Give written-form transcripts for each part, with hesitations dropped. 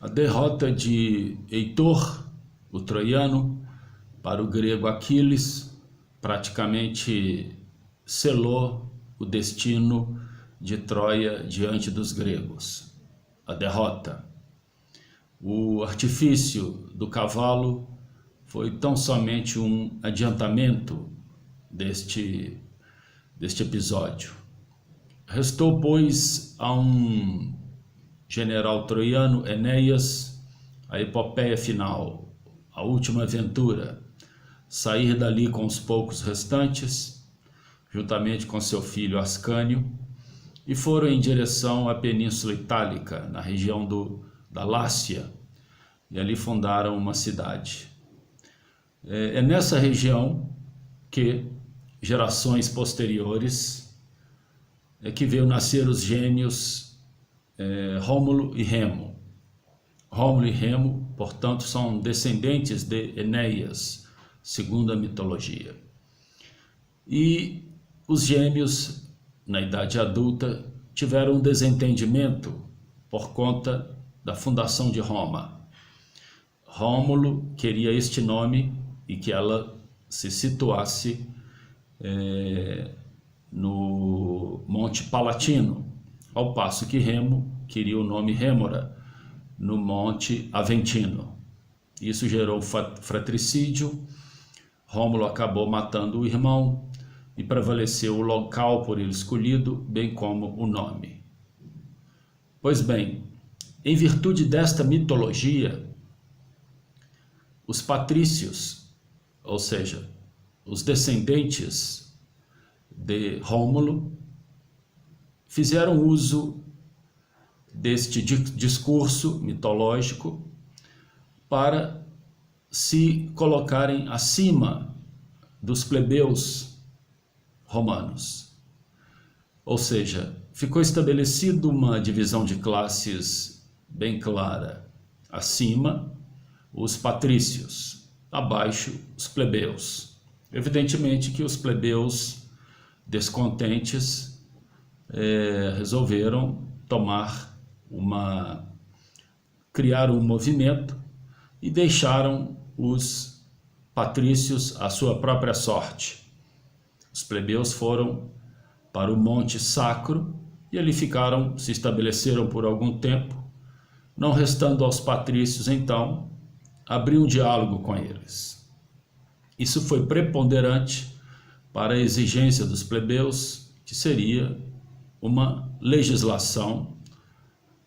A derrota de Heitor, o troiano, para o grego Aquiles, praticamente selou o destino de Troia diante dos gregos. A derrota. O artifício do cavalo foi tão somente um adiantamento deste episódio. Restou, pois, a um general troiano, Enéas, a epopeia final, a última aventura, sair dali com os poucos restantes, juntamente com seu filho Ascânio, e foram em direção à Península Itálica, na região da Lácia, e ali fundaram uma cidade. É nessa região que gerações posteriores que veio nascer os gêmeos Rômulo e Remo. Rômulo e Remo, portanto, são descendentes de Enéas, segundo a mitologia. E os gêmeos, na idade adulta, tiveram um desentendimento por conta da fundação de Roma. Rômulo queria este nome e que ela se situasse no Monte Palatino, ao passo que Remo queria o nome Rémora, no Monte Aventino. Isso gerou fratricídio. Rômulo acabou matando o irmão e prevaleceu o local por ele escolhido, bem como o nome. Pois bem, em virtude desta mitologia, os patrícios, ou seja, os descendentes de Rômulo, fizeram uso deste discurso mitológico para se colocarem acima dos plebeus romanos. Ou seja, ficou estabelecida uma divisão de classes bem clara. Acima, os patrícios, abaixo, os plebeus. Evidentemente que os plebeus descontentes resolveram criar um movimento e deixaram os patrícios à sua própria sorte. Os plebeus foram para o Monte Sacro e ali se estabeleceram por algum tempo, não restando aos patrícios, então, abrir um diálogo com eles. Isso foi preponderante para a exigência dos plebeus, que seria uma legislação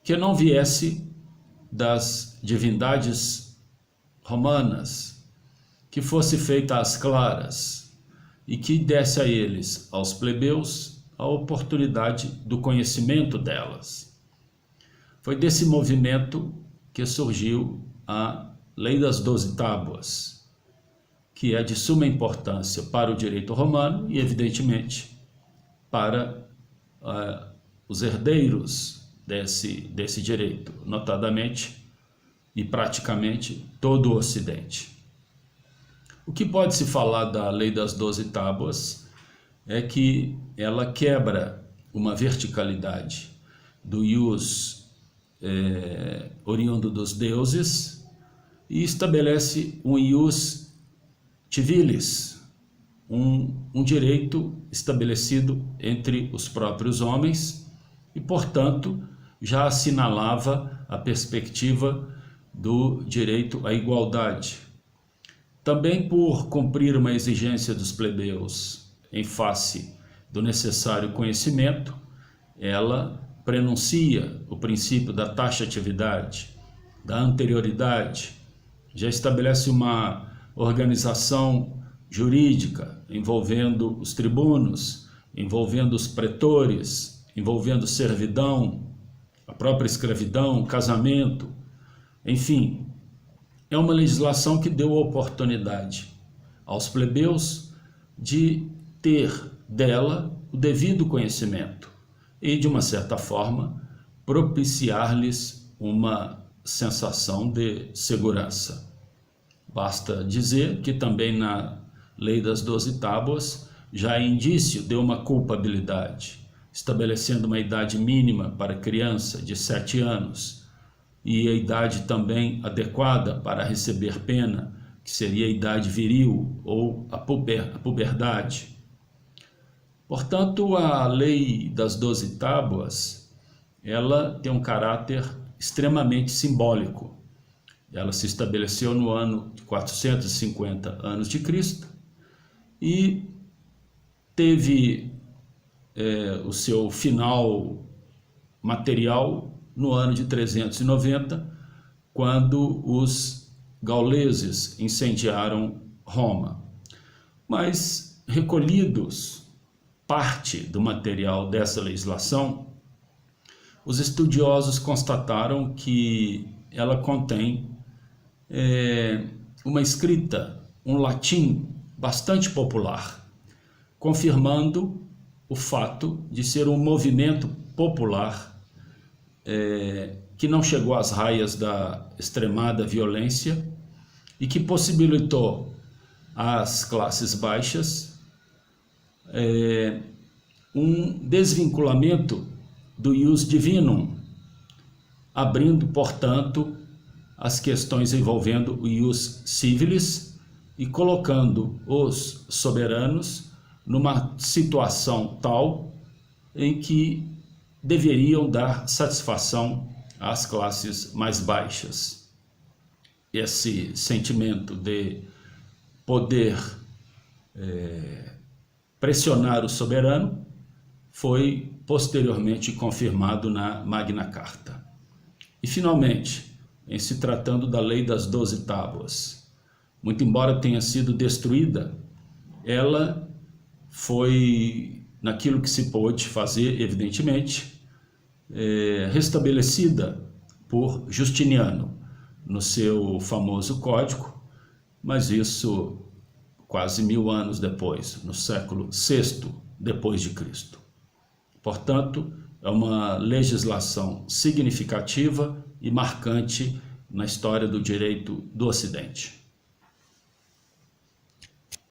que não viesse das divindades romanas, que fosse feita às claras e que desse a eles, aos plebeus, a oportunidade do conhecimento delas. Foi desse movimento que surgiu a Lei das 12 Tábuas, que é de suma importância para o direito romano e, evidentemente, para os herdeiros desse direito, notadamente e praticamente todo o Ocidente. O que pode-se falar da Lei das 12 Tábuas é que ela quebra uma verticalidade do ius oriundo dos deuses e estabelece um ius civilis, um direito estabelecido entre os próprios homens e, portanto, já assinalava a perspectiva do direito à igualdade. Também por cumprir uma exigência dos plebeus em face do necessário conhecimento, ela prenuncia o princípio da taxatividade, da anterioridade, já estabelece uma organização jurídica envolvendo os tribunos, envolvendo os pretores, envolvendo servidão, a própria escravidão, casamento, enfim, é uma legislação que deu a oportunidade aos plebeus de ter dela o devido conhecimento e, de uma certa forma, propiciar-lhes uma sensação de segurança. Basta dizer que também na Lei das 12 Tábuas já é indício de uma culpabilidade, estabelecendo uma idade mínima para criança de 7 anos, e a idade também adequada para receber pena, que seria a idade viril ou a puberdade. Portanto, a lei das 12 tábuas, ela tem um caráter extremamente simbólico. Ela se estabeleceu no ano de 450 anos de Cristo e teve o seu final material no ano de 390, quando os gauleses incendiaram Roma. Mas, recolhidos parte do material dessa legislação, os estudiosos constataram que ela contém uma escrita, um latim bastante popular, confirmando o fato de ser um movimento popular que não chegou às raias da extremada violência e que possibilitou às classes baixas um desvinculamento do ius divinum, abrindo, portanto, as questões envolvendo o ius civilis e colocando os soberanos numa situação tal em que deveriam dar satisfação às classes mais baixas. Esse sentimento de poder pressionar o soberano foi posteriormente confirmado na Magna Carta. E finalmente, em se tratando da lei das 12 tábuas, muito embora tenha sido destruída, ela foi, naquilo que se pôde fazer, evidentemente, restabelecida por Justiniano no seu famoso código, mas isso quase 1000 anos depois, no século VI depois de Cristo. Portanto, é uma legislação significativa e marcante na história do direito do Ocidente.